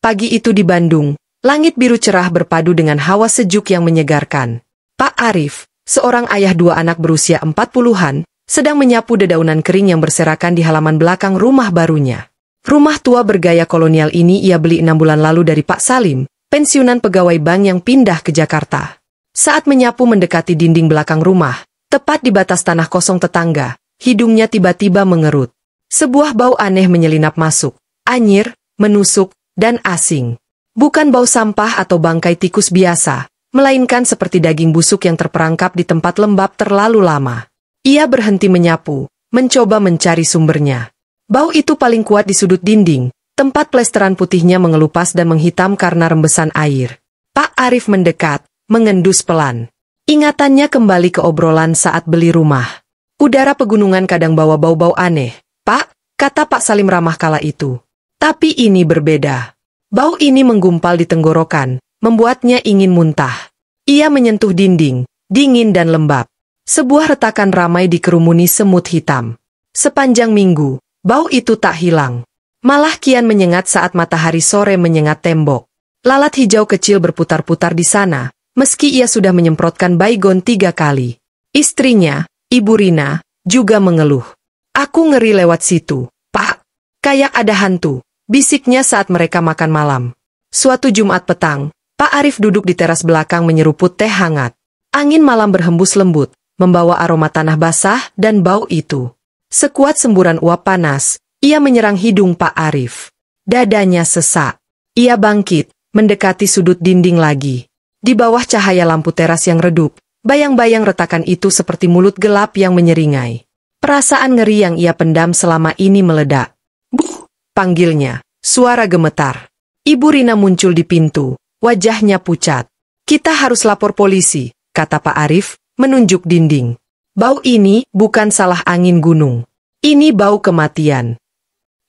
Pagi itu di Bandung, langit biru cerah berpadu dengan hawa sejuk yang menyegarkan. Pak Arif, seorang ayah dua anak berusia 40-an, sedang menyapu dedaunan kering yang berserakan di halaman belakang rumah barunya. Rumah tua bergaya kolonial ini ia beli 6 bulan lalu dari Pak Salim, pensiunan pegawai bank yang pindah ke Jakarta. Saat menyapu mendekati dinding belakang rumah, tepat di batas tanah kosong tetangga, hidungnya tiba-tiba mengerut. Sebuah bau aneh menyelinap masuk, anyir, menusuk, dan asing. Bukan bau sampah atau bangkai tikus biasa, melainkan seperti daging busuk yang terperangkap di tempat lembab terlalu lama. Ia berhenti menyapu, mencoba mencari sumbernya. Bau itu paling kuat di sudut dinding, tempat plesteran putihnya mengelupas dan menghitam karena rembesan air. Pak Arif mendekat, mengendus pelan. Ingatannya kembali ke obrolan saat beli rumah. Udara pegunungan kadang bawa bau-bau aneh, Pak, kata Pak Salim ramah kala itu. Tapi ini berbeda. Bau ini menggumpal di tenggorokan, membuatnya ingin muntah. Ia menyentuh dinding, dingin dan lembab. Sebuah retakan ramai dikerumuni semut hitam. Sepanjang minggu, bau itu tak hilang. Malah kian menyengat saat matahari sore menyengat tembok. Lalat hijau kecil berputar-putar di sana, meski ia sudah menyemprotkan baygon 3 kali. Istrinya, Ibu Rina, juga mengeluh. Aku ngeri lewat situ, Pak. Kayak ada hantu, bisiknya saat mereka makan malam. Suatu Jumat petang, Pak Arif duduk di teras belakang menyeruput teh hangat. Angin malam berhembus lembut, membawa aroma tanah basah dan bau itu. Sekuat semburan uap panas, ia menyerang hidung Pak Arif. Dadanya sesak. Ia bangkit, mendekati sudut dinding lagi. Di bawah cahaya lampu teras yang redup, bayang-bayang retakan itu seperti mulut gelap yang menyeringai. Perasaan ngeri yang ia pendam selama ini meledak. Buh! Panggilnya, suara gemetar. Ibu Rina muncul di pintu, wajahnya pucat. Kita harus lapor polisi, kata Pak Arif, menunjuk dinding. Bau ini bukan salah angin gunung. Ini bau kematian.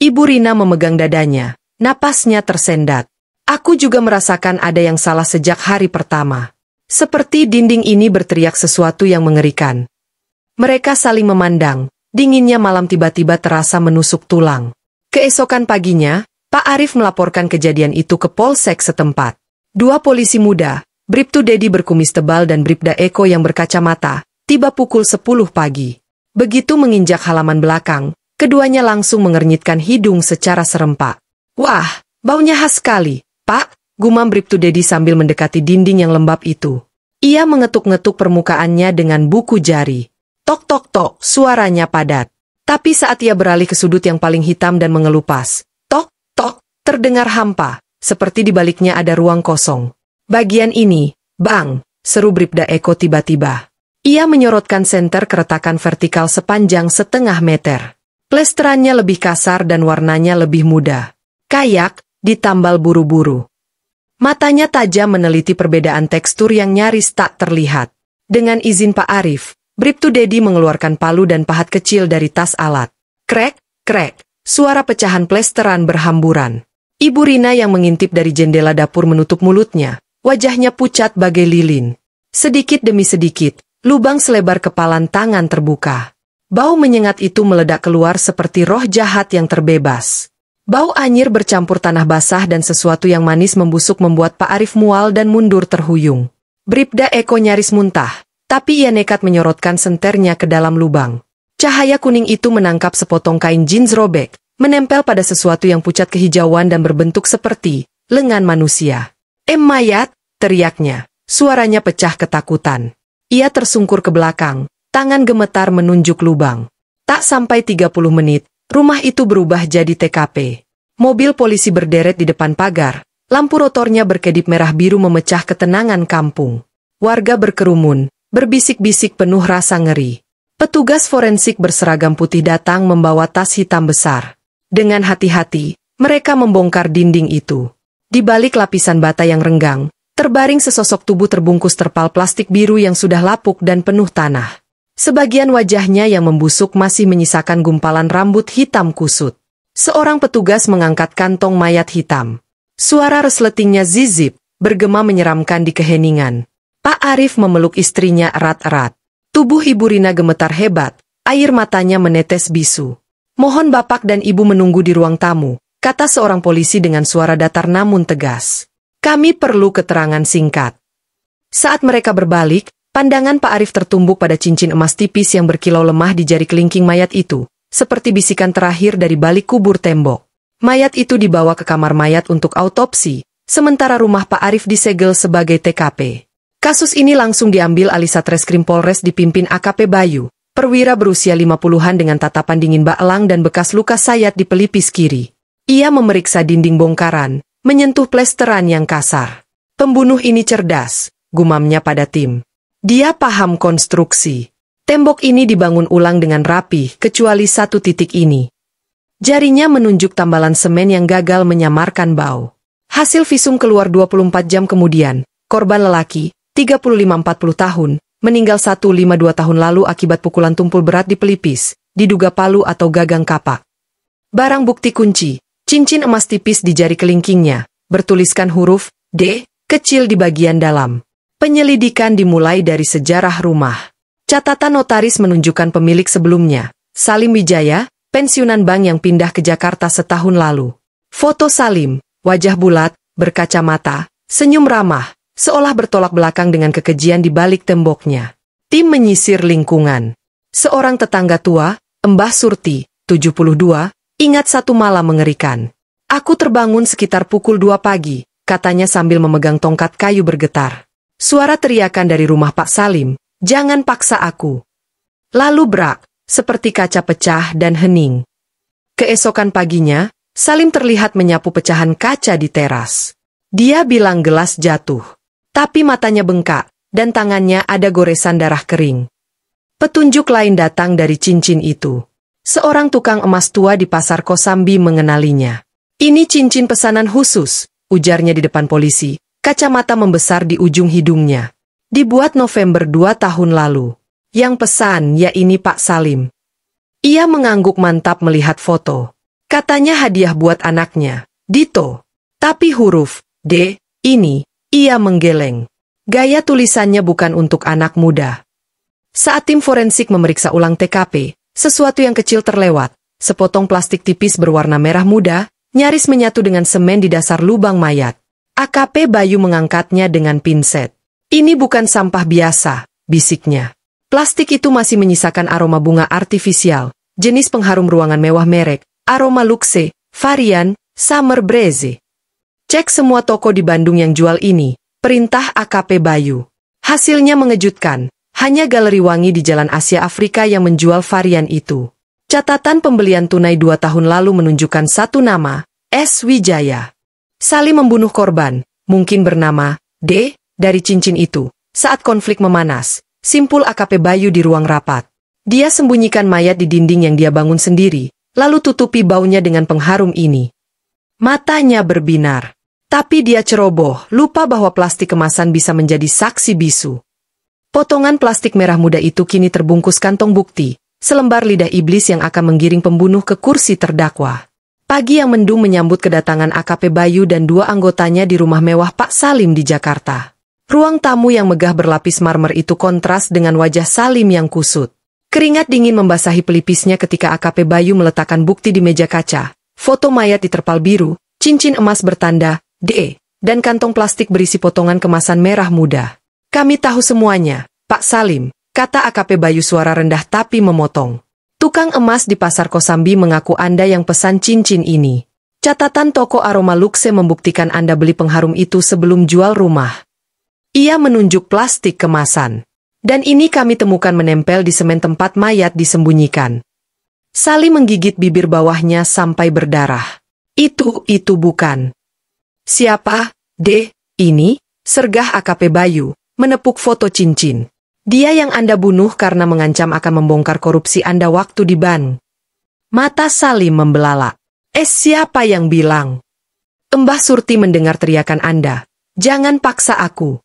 Ibu Rina memegang dadanya, napasnya tersendat. Aku juga merasakan ada yang salah sejak hari pertama. Seperti dinding ini berteriak sesuatu yang mengerikan. Mereka saling memandang, dinginnya malam tiba-tiba terasa menusuk tulang. Keesokan paginya, Pak Arif melaporkan kejadian itu ke Polsek setempat. 2 polisi muda, Bribtu Dedi berkumis tebal dan Bribda Eko yang berkacamata, tiba pukul 10 pagi. Begitu menginjak halaman belakang, keduanya langsung mengernyitkan hidung secara serempak. Wah, baunya khas sekali, Pak, gumam Bribtu Dedi sambil mendekati dinding yang lembab itu. Ia mengetuk-ngetuk permukaannya dengan buku jari. Tok tok tok, suaranya padat. Tapi saat ia beralih ke sudut yang paling hitam dan mengelupas, tok, tok, terdengar hampa, seperti di baliknya ada ruang kosong. Bagian ini, Bang, seru Bribda Eko tiba-tiba. Ia menyorotkan senter keretakan vertikal sepanjang 0,5 meter. Plesterannya lebih kasar dan warnanya lebih muda. Kayak, ditambal buru-buru. Matanya tajam meneliti perbedaan tekstur yang nyaris tak terlihat. Dengan izin Pak Arif, Bribtu Dedi mengeluarkan palu dan pahat kecil dari tas alat. Krek, krek, suara pecahan plesteran berhamburan. Ibu Rina yang mengintip dari jendela dapur menutup mulutnya, wajahnya pucat bagai lilin. Sedikit demi sedikit, lubang selebar kepalan tangan terbuka. Bau menyengat itu meledak keluar seperti roh jahat yang terbebas. Bau anyir bercampur tanah basah dan sesuatu yang manis membusuk membuat Pak Arif mual dan mundur terhuyung. Bribda Eko nyaris muntah. Tapi ia nekat menyorotkan senternya ke dalam lubang. Cahaya kuning itu menangkap sepotong kain jeans robek, menempel pada sesuatu yang pucat kehijauan dan berbentuk seperti lengan manusia. Mayat, teriaknya. Suaranya pecah ketakutan. Ia tersungkur ke belakang, tangan gemetar menunjuk lubang. Tak sampai 30 menit, rumah itu berubah jadi TKP. Mobil polisi berderet di depan pagar, lampu rotornya berkedip merah biru memecah ketenangan kampung. Warga berkerumun, berbisik-bisik penuh rasa ngeri. Petugas forensik berseragam putih datang membawa tas hitam besar. Dengan hati-hati, mereka membongkar dinding itu. Di balik lapisan bata yang renggang, terbaring sesosok tubuh terbungkus terpal plastik biru yang sudah lapuk dan penuh tanah. Sebagian wajahnya yang membusuk masih menyisakan gumpalan rambut hitam kusut. Seorang petugas mengangkat kantong mayat hitam. Suara resletingnya zizip, bergema menyeramkan di keheningan. Pak Arif memeluk istrinya erat-erat. Tubuh Ibu Rina gemetar hebat, air matanya menetes bisu. Mohon Bapak dan Ibu menunggu di ruang tamu, kata seorang polisi dengan suara datar namun tegas. Kami perlu keterangan singkat. Saat mereka berbalik, pandangan Pak Arif tertumbuk pada cincin emas tipis yang berkilau lemah di jari kelingking mayat itu, seperti bisikan terakhir dari balik kubur tembok. Mayat itu dibawa ke kamar mayat untuk autopsi, sementara rumah Pak Arif disegel sebagai TKP. Kasus ini langsung diambil alih Satreskrim Polres dipimpin AKP Bayu, perwira berusia 50-an dengan tatapan dingin bak elang dan bekas luka sayat di pelipis kiri. Ia memeriksa dinding bongkaran, menyentuh plesteran yang kasar. Pembunuh ini cerdas, gumamnya pada tim. Dia paham konstruksi. Tembok ini dibangun ulang dengan rapi, kecuali satu titik ini. Jarinya menunjuk tambalan semen yang gagal menyamarkan bau. Hasil visum keluar 24 jam kemudian. Korban lelaki, 35-40 tahun, meninggal 152 tahun lalu akibat pukulan tumpul berat di pelipis, diduga palu atau gagang kapak. Barang bukti kunci. Cincin emas tipis di jari kelingkingnya, bertuliskan huruf D, kecil di bagian dalam. Penyelidikan dimulai dari sejarah rumah. Catatan notaris menunjukkan pemilik sebelumnya, Salim Wijaya, pensiunan bank yang pindah ke Jakarta setahun lalu. Foto Salim, wajah bulat, berkacamata, senyum ramah, seolah bertolak belakang dengan kekejian di balik temboknya. Tim menyisir lingkungan. Seorang tetangga tua, Mbah Surti, 72, ingat satu malam mengerikan. Aku terbangun sekitar pukul 2 pagi, katanya sambil memegang tongkat kayu bergetar. Suara teriakan dari rumah Pak Salim, jangan paksa aku. Lalu brak, seperti kaca pecah dan hening. Keesokan paginya, Salim terlihat menyapu pecahan kaca di teras. Dia bilang gelas jatuh. Tapi matanya bengkak, dan tangannya ada goresan darah kering. Petunjuk lain datang dari cincin itu. Seorang tukang emas tua di pasar Kosambi mengenalinya. Ini cincin pesanan khusus, ujarnya di depan polisi, kacamata membesar di ujung hidungnya. Dibuat November 2 tahun lalu. Yang pesan ya ini Pak Salim. Ia mengangguk mantap melihat foto. Katanya hadiah buat anaknya, Dito. Tapi huruf D, ini, ia menggeleng. Gaya tulisannya bukan untuk anak muda. Saat tim forensik memeriksa ulang TKP, sesuatu yang kecil terlewat, sepotong plastik tipis berwarna merah muda, nyaris menyatu dengan semen di dasar lubang mayat. AKP Bayu mengangkatnya dengan pinset. Ini bukan sampah biasa, bisiknya. Plastik itu masih menyisakan aroma bunga artifisial, jenis pengharum ruangan mewah merek, Aroma Luxe, varian, Summer Breeze. Cek semua toko di Bandung yang jual ini, perintah AKP Bayu. Hasilnya mengejutkan. Hanya Galeri Wangi di Jalan Asia Afrika yang menjual varian itu. Catatan pembelian tunai 2 tahun lalu menunjukkan satu nama, S. Wijaya. Salim membunuh korban, mungkin bernama D, dari cincin itu. Saat konflik memanas, simpul AKP Bayu di ruang rapat. Dia sembunyikan mayat di dinding yang dia bangun sendiri, lalu tutupi baunya dengan pengharum ini. Matanya berbinar. Tapi dia ceroboh, lupa bahwa plastik kemasan bisa menjadi saksi bisu. Potongan plastik merah muda itu kini terbungkus kantong bukti, selembar lidah iblis yang akan menggiring pembunuh ke kursi terdakwa. Pagi yang mendung menyambut kedatangan AKP Bayu dan 2 anggotanya di rumah mewah Pak Salim di Jakarta. Ruang tamu yang megah berlapis marmer itu kontras dengan wajah Salim yang kusut. Keringat dingin membasahi pelipisnya ketika AKP Bayu meletakkan bukti di meja kaca, foto mayat di terpal biru, cincin emas bertanda D, dan kantong plastik berisi potongan kemasan merah muda. Kami tahu semuanya, Pak Salim, kata AKP Bayu suara rendah tapi memotong. Tukang emas di pasar Kosambi mengaku Anda yang pesan cincin ini. Catatan toko Aroma Luxe membuktikan Anda beli pengharum itu sebelum jual rumah. Ia menunjuk plastik kemasan. Dan ini kami temukan menempel di semen tempat mayat disembunyikan. Salim menggigit bibir bawahnya sampai berdarah. Itu bukan. Siapa? D, ini, sergah AKP Bayu. Menepuk foto cincin. Dia yang Anda bunuh karena mengancam akan membongkar korupsi Anda waktu di bank. Mata Salim membelalak. Siapa yang bilang? Mbah Surti mendengar teriakan Anda. Jangan paksa aku.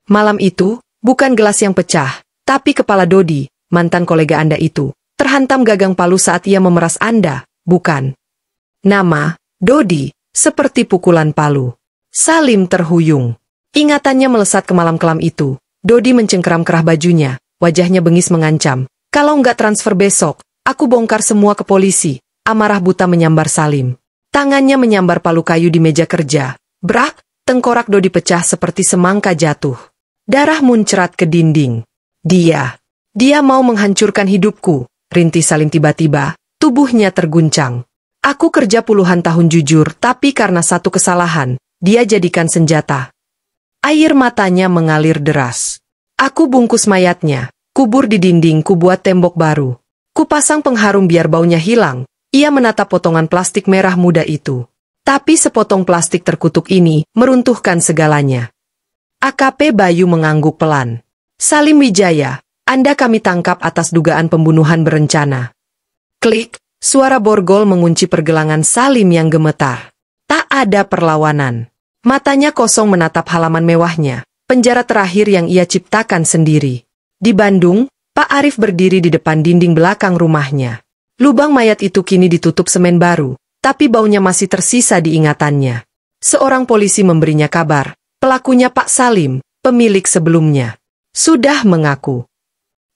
Malam itu, bukan gelas yang pecah, tapi kepala Dodi, mantan kolega Anda itu, terhantam gagang palu saat ia memeras Anda, bukan? Nama, Dodi, seperti pukulan palu. Salim terhuyung. Ingatannya melesat ke malam kelam itu. Dodi mencengkeram kerah bajunya, wajahnya bengis mengancam. Kalau nggak transfer besok, aku bongkar semua ke polisi. Amarah buta menyambar Salim. Tangannya menyambar palu kayu di meja kerja. Brak, tengkorak Dodi pecah seperti semangka jatuh. Darah muncrat ke dinding. Dia mau menghancurkan hidupku, rintih Salim tiba-tiba, tubuhnya terguncang. Aku kerja puluhan tahun jujur, tapi karena satu kesalahan, dia jadikan senjata. Air matanya mengalir deras. Aku bungkus mayatnya, kubur di dinding, kubuat tembok baru. Kupasang pengharum biar baunya hilang. Ia menatap potongan plastik merah muda itu. Tapi sepotong plastik terkutuk ini meruntuhkan segalanya. AKP Bayu mengangguk pelan. Salim Wijaya, Anda kami tangkap atas dugaan pembunuhan berencana. Klik, suara borgol mengunci pergelangan Salim yang gemetar. Tak ada perlawanan. Matanya kosong menatap halaman mewahnya, penjara terakhir yang ia ciptakan sendiri. Di Bandung, Pak Arif berdiri di depan dinding belakang rumahnya. Lubang mayat itu kini ditutup semen baru, tapi baunya masih tersisa di ingatannya. Seorang polisi memberinya kabar, pelakunya Pak Salim, pemilik sebelumnya. Sudah mengaku.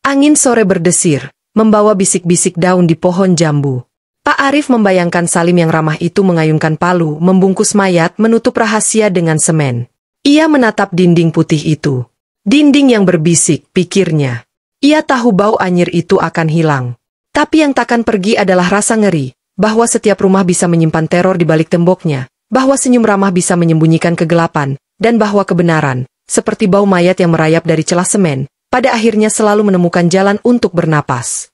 Angin sore berdesir, membawa bisik-bisik daun di pohon jambu. Pak Arif membayangkan Salim yang ramah itu mengayunkan palu, membungkus mayat, menutup rahasia dengan semen. Ia menatap dinding putih itu. Dinding yang berbisik, pikirnya. Ia tahu bau anyir itu akan hilang. Tapi yang takkan pergi adalah rasa ngeri, bahwa setiap rumah bisa menyimpan teror di balik temboknya, bahwa senyum ramah bisa menyembunyikan kegelapan, dan bahwa kebenaran, seperti bau mayat yang merayap dari celah semen, pada akhirnya selalu menemukan jalan untuk bernapas.